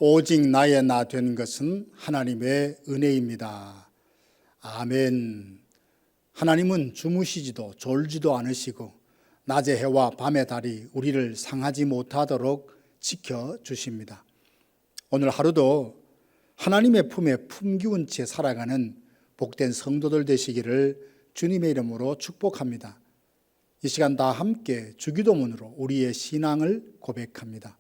오직 나의 나 된 것은 하나님의 은혜입니다. 아멘. 하나님은 주무시지도 졸지도 않으시고 낮의 해와 밤의 달이 우리를 상하지 못하도록 지켜주십니다. 오늘 하루도 하나님의 품에 품기운 채 살아가는 복된 성도들 되시기를 주님의 이름으로 축복합니다. 이 시간 다 함께 주기도문으로 우리의 신앙을 고백합니다.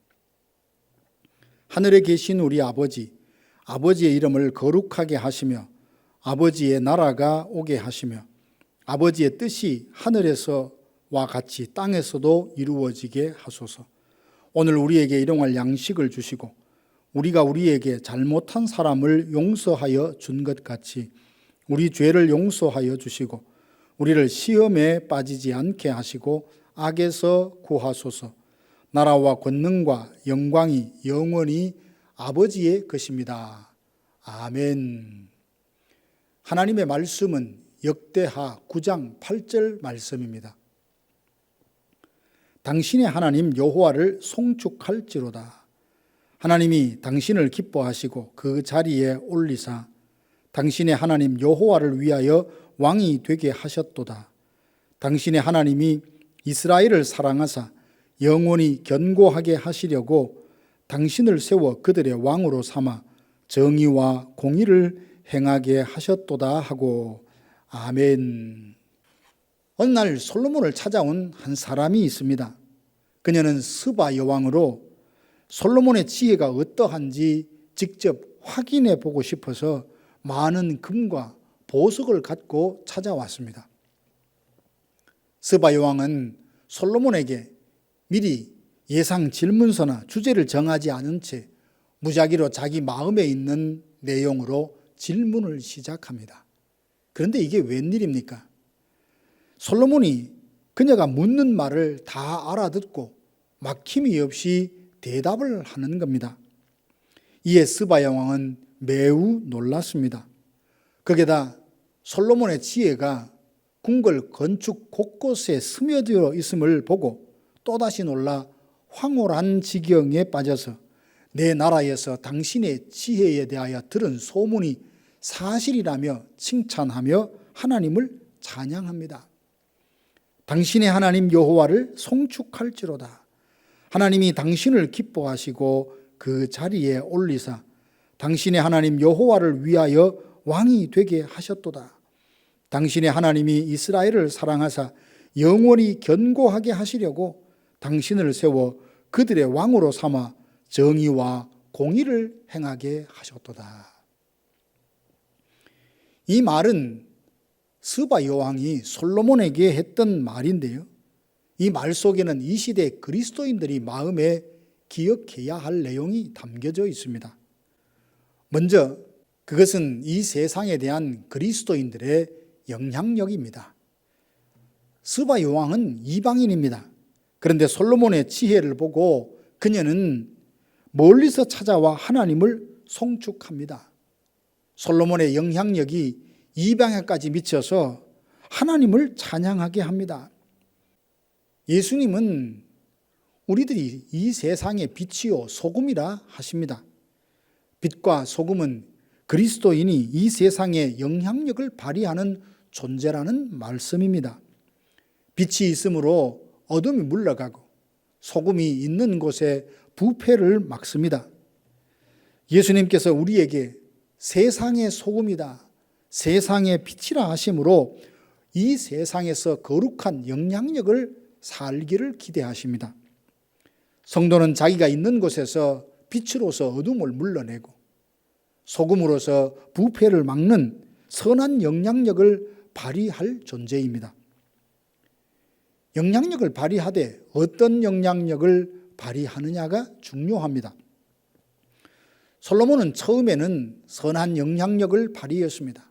하늘에 계신 우리 아버지, 아버지의 이름을 거룩하게 하시며 아버지의 나라가 오게 하시며 아버지의 뜻이 하늘에서와 같이 땅에서도 이루어지게 하소서. 오늘 우리에게 일용할 양식을 주시고 우리가 우리에게 잘못한 사람을 용서하여 준 것 같이 우리 죄를 용서하여 주시고 우리를 시험에 빠지지 않게 하시고 악에서 구하소서. 나라와 권능과 영광이 영원히 아버지의 것입니다. 아멘. 하나님의 말씀은 역대하 9장 8절 말씀입니다. 당신의 하나님 여호와를 송축할지로다. 하나님이 당신을 기뻐하시고 그 자리에 올리사 당신의 하나님 여호와를 위하여 왕이 되게 하셨도다. 당신의 하나님이 이스라엘을 사랑하사 영원히 견고하게 하시려고 당신을 세워 그들의 왕으로 삼아 정의와 공의를 행하게 하셨도다 하고 아멘. 어느 날 솔로몬을 찾아온 한 사람이 있습니다. 그녀는 스바 여왕으로 솔로몬의 지혜가 어떠한지 직접 확인해 보고 싶어서 많은 금과 보석을 갖고 찾아왔습니다. 스바 여왕은 솔로몬에게 미리 예상 질문서나 주제를 정하지 않은 채 무작위로 자기 마음에 있는 내용으로 질문을 시작합니다. 그런데 이게 웬일입니까? 솔로몬이 그녀가 묻는 말을 다 알아듣고 막힘이 없이 대답을 하는 겁니다. 이에 스바 여왕은 매우 놀랐습니다. 거기다 솔로몬의 지혜가 궁궐 건축 곳곳에 스며들어 있음을 보고 또다시 놀라 황홀한 지경에 빠져서 내 나라에서 당신의 지혜에 대하여 들은 소문이 사실이라며 칭찬하며 하나님을 찬양합니다. 당신의 하나님 여호와를 송축할지로다. 하나님이 당신을 기뻐하시고 그 자리에 올리사 당신의 하나님 여호와를 위하여 왕이 되게 하셨도다. 당신의 하나님이 이스라엘을 사랑하사 영원히 견고하게 하시려고 당신을 세워 그들의 왕으로 삼아 정의와 공의를 행하게 하셨도다. 이 말은 스바 여왕이 솔로몬에게 했던 말인데요. 이 말 속에는 이 시대 그리스도인들이 마음에 기억해야 할 내용이 담겨져 있습니다. 먼저 그것은 이 세상에 대한 그리스도인들의 영향력입니다. 스바 여왕은 이방인입니다. 그런데 솔로몬의 지혜를 보고 그녀는 멀리서 찾아와 하나님을 송축합니다. 솔로몬의 영향력이 이방에까지 미쳐서 하나님을 찬양하게 합니다. 예수님은 우리들이 이 세상의 빛이요 소금이라 하십니다. 빛과 소금은 그리스도인이 이 세상에 영향력을 발휘하는 존재라는 말씀입니다. 빛이 있으므로 어둠이 물러가고 소금이 있는 곳에 부패를 막습니다. 예수님께서 우리에게 세상의 소금이다, 세상의 빛이라 하심으로 이 세상에서 거룩한 영향력을 살기를 기대하십니다. 성도는 자기가 있는 곳에서 빛으로서 어둠을 물러내고 소금으로서 부패를 막는 선한 영향력을 발휘할 존재입니다. 영향력을 발휘하되 어떤 영향력을 발휘하느냐가 중요합니다. 솔로몬은 처음에는 선한 영향력을 발휘했습니다.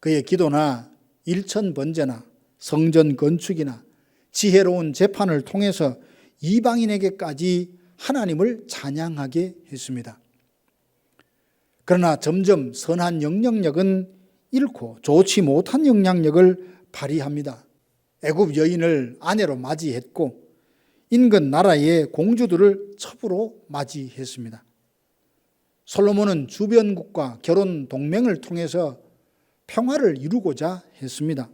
그의 기도나 일천 번제나 성전 건축이나 지혜로운 재판을 통해서 이방인에게까지 하나님을 찬양하게 했습니다. 그러나 점점 선한 영향력은 잃고 좋지 못한 영향력을 발휘합니다. 애굽 여인을 아내로 맞이했고 인근 나라의 공주들을 첩으로 맞이했습니다. 솔로몬은 주변국과 결혼 동맹을 통해서 평화를 이루고자 했습니다.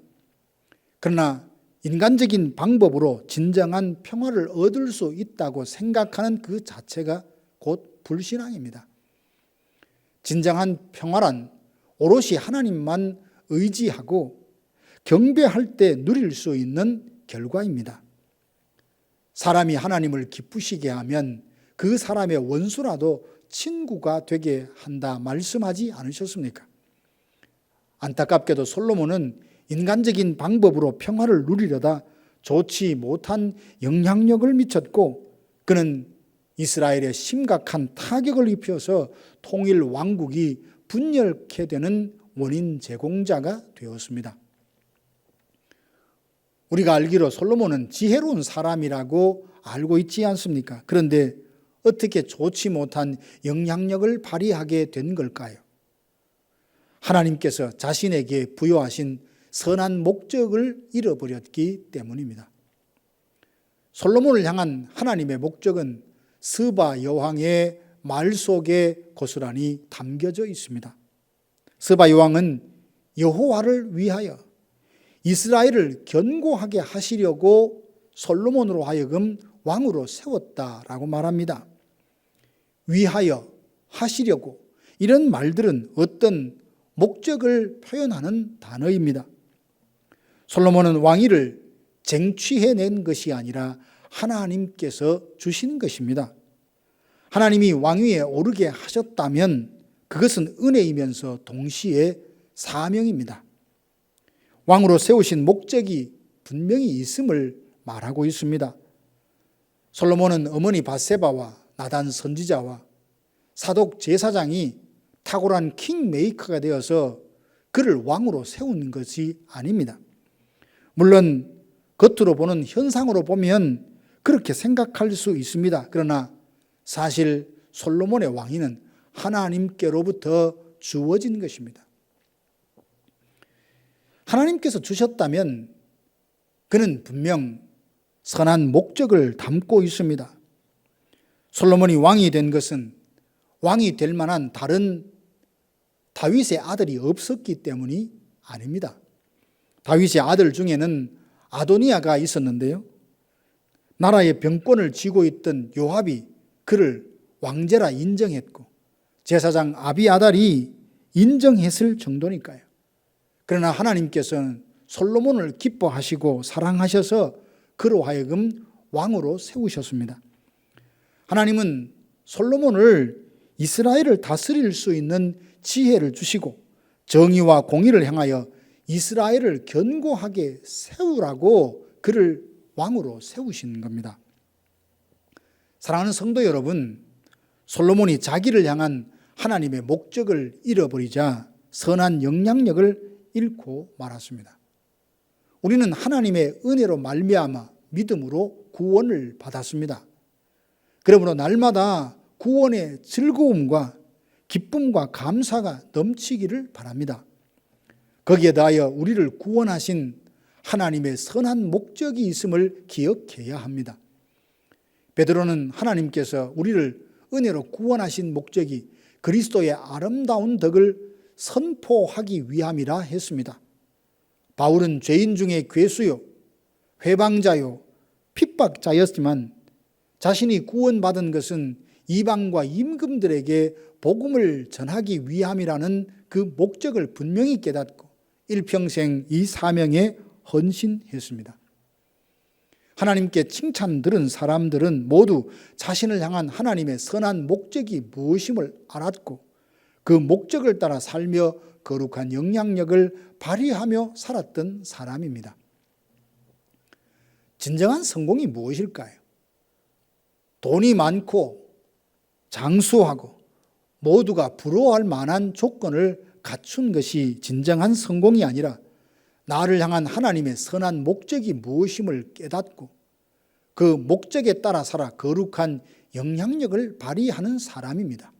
그러나 인간적인 방법으로 진정한 평화를 얻을 수 있다고 생각하는 그 자체가 곧 불신앙입니다. 진정한 평화란 오롯이 하나님만 의지하고 경배할 때 누릴 수 있는 결과입니다. 사람이 하나님을 기쁘시게 하면 그 사람의 원수라도 친구가 되게 한다 말씀하지 않으셨습니까? 안타깝게도 솔로몬은 인간적인 방법으로 평화를 누리려다 좋지 못한 영향력을 미쳤고 그는 이스라엘에 심각한 타격을 입혀서 통일 왕국이 분열케 되는 원인 제공자가 되었습니다. 우리가 알기로 솔로몬은 지혜로운 사람이라고 알고 있지 않습니까? 그런데 어떻게 좋지 못한 영향력을 발휘하게 된 걸까요? 하나님께서 자신에게 부여하신 선한 목적을 잃어버렸기 때문입니다. 솔로몬을 향한 하나님의 목적은 스바 여왕의 말 속에 고스란히 담겨져 있습니다. 스바 여왕은 여호와를 위하여 이스라엘을 견고하게 하시려고 솔로몬으로 하여금 왕으로 세웠다라고 말합니다. 위하여, 하시려고 이런 말들은 어떤 목적을 표현하는 단어입니다. 솔로몬은 왕위를 쟁취해낸 것이 아니라 하나님께서 주신 것입니다. 하나님이 왕위에 오르게 하셨다면 그것은 은혜이면서 동시에 사명입니다. 왕으로 세우신 목적이 분명히 있음을 말하고 있습니다. 솔로몬은 어머니 밧세바와 나단 선지자와 사독 제사장이 탁월한 킹메이커가 되어서 그를 왕으로 세운 것이 아닙니다. 물론 겉으로 보는 현상으로 보면 그렇게 생각할 수 있습니다. 그러나 사실 솔로몬의 왕위는 하나님께로부터 주어진 것입니다. 하나님께서 주셨다면 그는 분명 선한 목적을 담고 있습니다. 솔로몬이 왕이 된 것은 왕이 될 만한 다른 다윗의 아들이 없었기 때문이 아닙니다. 다윗의 아들 중에는 아도니아가 있었는데요. 나라의 병권을 쥐고 있던 요압이 그를 왕제라 인정했고 제사장 아비아달이 인정했을 정도니까요. 그러나 하나님께서는 솔로몬을 기뻐하시고 사랑하셔서 그로 하여금 왕으로 세우셨습니다. 하나님은 솔로몬을 이스라엘을 다스릴 수 있는 지혜를 주시고 정의와 공의를 향하여 이스라엘을 견고하게 세우라고 그를 왕으로 세우신 겁니다. 사랑하는 성도 여러분, 솔로몬이 자기를 향한 하나님의 목적을 잃어버리자 선한 영향력을 잃고 말았습니다. 우리는 하나님의 은혜로 말미암아 믿음으로 구원을 받았습니다. 그러므로 날마다 구원의 즐거움과 기쁨과 감사가 넘치기를 바랍니다. 거기에 더하여 우리를 구원하신 하나님의 선한 목적이 있음을 기억해야 합니다. 베드로는 하나님께서 우리를 은혜로 구원하신 목적이 그리스도의 아름다운 덕을 선포하기 위함이라 했습니다. 바울은 죄인 중에 괴수요, 회방자요, 핍박자였지만 자신이 구원받은 것은 이방과 임금들에게 복음을 전하기 위함이라는 그 목적을 분명히 깨닫고 일평생 이 사명에 헌신했습니다. 하나님께 칭찬 들은 사람들은 모두 자신을 향한 하나님의 선한 목적이 무엇임을 알았고 그 목적을 따라 살며 거룩한 영향력을 발휘하며 살았던 사람입니다. 진정한 성공이 무엇일까요? 돈이 많고 장수하고 모두가 부러워할 만한 조건을 갖춘 것이 진정한 성공이 아니라 나를 향한 하나님의 선한 목적이 무엇임을 깨닫고 그 목적에 따라 살아 거룩한 영향력을 발휘하는 사람입니다.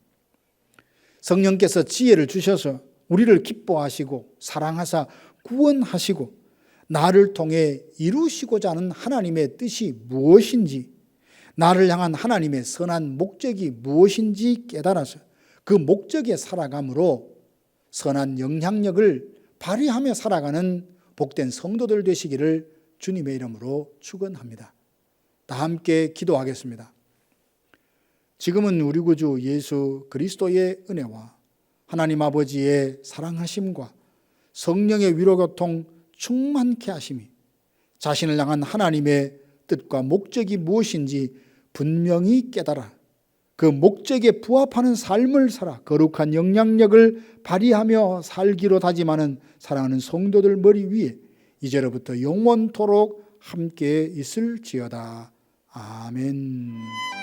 성령께서 지혜를 주셔서 우리를 기뻐하시고 사랑하사 구원하시고 나를 통해 이루시고자 하는 하나님의 뜻이 무엇인지 나를 향한 하나님의 선한 목적이 무엇인지 깨달아서 그 목적에 살아감으로 선한 영향력을 발휘하며 살아가는 복된 성도들 되시기를 주님의 이름으로 축원합니다. 다 함께 기도하겠습니다. 지금은 우리 구주 예수 그리스도의 은혜와 하나님 아버지의 사랑하심과 성령의 위로교통 충만케 하심이 자신을 향한 하나님의 뜻과 목적이 무엇인지 분명히 깨달아 그 목적에 부합하는 삶을 살아 거룩한 영향력을 발휘하며 살기로 다짐하는 사랑하는 성도들 머리 위에 이제로부터 영원토록 함께 있을지어다. 아멘.